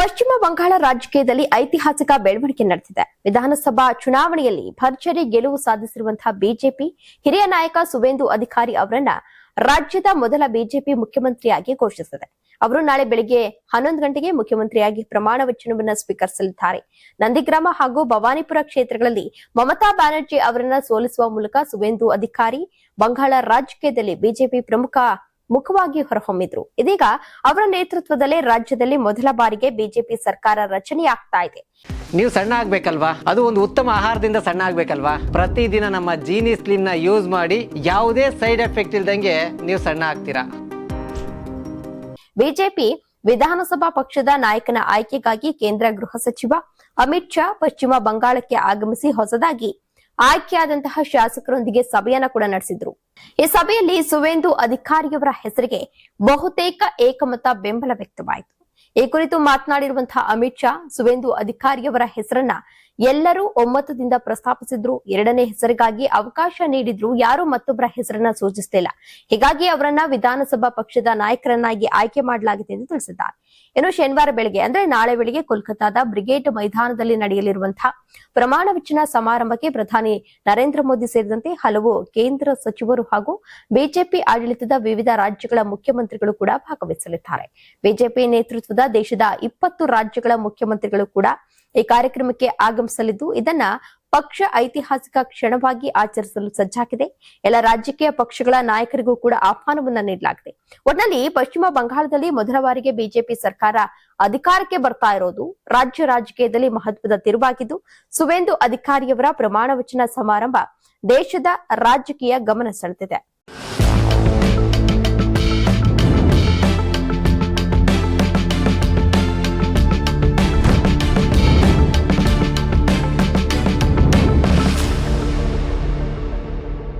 ಪಶ್ಚಿಮ ಬಂಗಾಳ ರಾಜಕೀಯದಲ್ಲಿ ಐತಿಹಾಸಿಕ ಬೆಳವಣಿಗೆ ನಡೆದಿದೆ. ವಿಧಾನಸಭಾ ಚುನಾವಣೆಯಲ್ಲಿ ಭರ್ಜರಿ ಗೆಲುವು ಸಾಧಿಸಿರುವಂತಹ ಬಿಜೆಪಿ ಹಿರಿಯ ನಾಯಕ ಸುವೇಂದು ಅಧಿಕಾರಿ ಅವರನ್ನ ರಾಜ್ಯದ ಮೊದಲ ಬಿಜೆಪಿ ಮುಖ್ಯಮಂತ್ರಿಯಾಗಿ ಘೋಷಿಸಿದೆ. ಅವರು ನಾಳೆ ಬೆಳಗ್ಗೆ 11 ಗಂಟೆಗೆ ಮುಖ್ಯಮಂತ್ರಿಯಾಗಿ ಪ್ರಮಾಣ ವಚನವನ್ನು ಸ್ವೀಕರಿಸಲಿದ್ದಾರೆ. ನಂದಿಗ್ರಾಮ ಹಾಗೂ ಭವಾನಿಪುರ ಕ್ಷೇತ್ರಗಳಲ್ಲಿ ಮಮತಾ ಬ್ಯಾನರ್ಜಿ ಅವರನ್ನ ಸೋಲಿಸುವ ಮೂಲಕ ಸುವೇಂದು ಅಧಿಕಾರಿ ಬಂಗಾಳ ರಾಜಕೀಯದಲ್ಲಿ ಬಿಜೆಪಿ ಪ್ರಮುಖ ಮುಖವಾಗಿ ಹೊರಹೊಮ್ಮಿದ್ರು. ಇದೀಗ ಅವರ ನೇತೃತ್ವದಲ್ಲೇ ರಾಜ್ಯದಲ್ಲಿ ಮೊದಲ ಬಾರಿಗೆ ಬಿಜೆಪಿ ಸರ್ಕಾರ ರಚನೆಯಾಗ್ತಾ ಇದೆ. ನೀವು ಸಣ್ಣ ಆಗ್ಬೇಕಲ್ವಾ? ಅದು ಒಂದು ಉತ್ತಮ ಆಹಾರದಿಂದ ಸಣ್ಣ ಆಗ್ಬೇಕಲ್ವಾ? ಪ್ರತಿದಿನ ನಮ್ಮ ಜೀನಿ ಸ್ಲಿಮ್ ನ ಯೂಸ್ ಮಾಡಿ ಯಾವುದೇ ಸೈಡ್ ಎಫೆಕ್ಟ್ ಇಲ್ದಂಗೆ ನೀವು ಸಣ್ಣ ಆಗ್ತೀರಾ. ಬಿಜೆಪಿ ವಿಧಾನಸಭಾ ಪಕ್ಷದ ನಾಯಕನ ಆಯ್ಕೆಗಾಗಿ ಕೇಂದ್ರ ಗೃಹ ಸಚಿವ ಅಮಿತ್ ಶಾ ಪಶ್ಚಿಮ ಬಂಗಾಳಕ್ಕೆ ಆಗಮಿಸಿ ಹೊಸದಾಗಿ ಆಯ್ಕೆಯಾದಂತಹ ಶಾಸಕರೊಂದಿಗೆ ಸಭೆಯನ್ನ ಕೂಡ ನಡೆಸಿದ್ರು. ಈ ಸಭೆಯಲ್ಲಿ ಸುವೇಂದು ಅಧಿಕಾರಿಯವರ ಹೆಸರಿಗೆ ಬಹುತೇಕ ಏಕಮತ ಬೆಂಬಲ ವ್ಯಕ್ತವಾಯಿತು. ಈ ಕುರಿತು ಮಾತನಾಡಿರುವಂತಹ ಅಮಿತ್ ಶಾ ಸುವೇಂದು ಅಧಿಕಾರಿಯವರ ಹೆಸರನ್ನ ಎಲ್ಲರೂ ಒಮ್ಮತದಿಂದ ಪ್ರಸ್ತಾಪಿಸಿದ್ರು. ಎರಡನೇ ಹೆಸರಿಗಾಗಿ ಅವಕಾಶ ನೀಡಿದ್ರು. ಯಾರು ಮತ್ತೊಬ್ಬರ ಹೆಸರನ್ನ ಸೂಚಿಸಲಿಲ್ಲ. ಹೀಗಾಗಿ ಅವರನ್ನ ವಿಧಾನಸಭಾ ಪಕ್ಷದ ನಾಯಕರನ್ನಾಗಿ ಆಯ್ಕೆ ಮಾಡಲಾಗಿದೆ ಎಂದು ತಿಳಿಸಿದ್ದಾರೆ. ಇನ್ನು ಶನಿವಾರ ಬೆಳಗ್ಗೆ ಅಂದ್ರೆ ನಾಳೆ ಬೆಳಗ್ಗೆ ಕೋಲ್ಕತ್ತಾದ ಬ್ರಿಗೇಡ್ ಮೈದಾನದಲ್ಲಿ ನಡೆಯಲಿರುವಂತಹ ಪ್ರಮಾಣ ವಚನ ಸಮಾರಂಭಕ್ಕೆ ಪ್ರಧಾನಿ ನರೇಂದ್ರ ಮೋದಿ ಸೇರಿದಂತೆ ಹಲವು ಕೇಂದ್ರ ಸಚಿವರು ಹಾಗೂ ಬಿಜೆಪಿ ಆಡಳಿತದ ವಿವಿಧ ರಾಜ್ಯಗಳ ಮುಖ್ಯಮಂತ್ರಿಗಳು ಕೂಡ ಭಾಗವಹಿಸಲಿದ್ದಾರೆ. ಬಿಜೆಪಿ ನೇತೃತ್ವದ ದೇಶದ 20 ರಾಜ್ಯಗಳ ಮುಖ್ಯಮಂತ್ರಿಗಳು ಕೂಡ ಈ ಕಾರ್ಯಕ್ರಮಕ್ಕೆ ಆಗಮಿಸಲಿದ್ದು, ಇದನ್ನ ಪಕ್ಷ ಐತಿಹಾಸಿಕ ಕ್ಷಣವಾಗಿ ಆಚರಿಸಲು ಸಜ್ಜಾಗಿದೆ. ಎಲ್ಲ ರಾಜಕೀಯ ಪಕ್ಷಗಳ ನಾಯಕರಿಗೂ ಕೂಡ ಆಹ್ವಾನವನ್ನ ನೀಡಲಾಗಿದೆ. ಒಟ್ಟಿನಲ್ಲಿ ಪಶ್ಚಿಮ ಬಂಗಾಳದಲ್ಲಿ ಮೊದಲ ಬಾರಿಗೆ ಬಿಜೆಪಿ ಸರ್ಕಾರ ಅಧಿಕಾರಕ್ಕೆ ಬರ್ತಾ ಇರೋದು ರಾಜ್ಯ ರಾಜಕೀಯದಲ್ಲಿ ಮಹತ್ವದ ತಿರುವಾಗಿದ್ದು, ಸುವೇಂದು ಅಧಿಕಾರಿಯವರ ಪ್ರಮಾಣ ವಚನ ಸಮಾರಂಭ ದೇಶದ ರಾಜಕೀಯ ಗಮನ ಸೆಳೆದಿದೆ.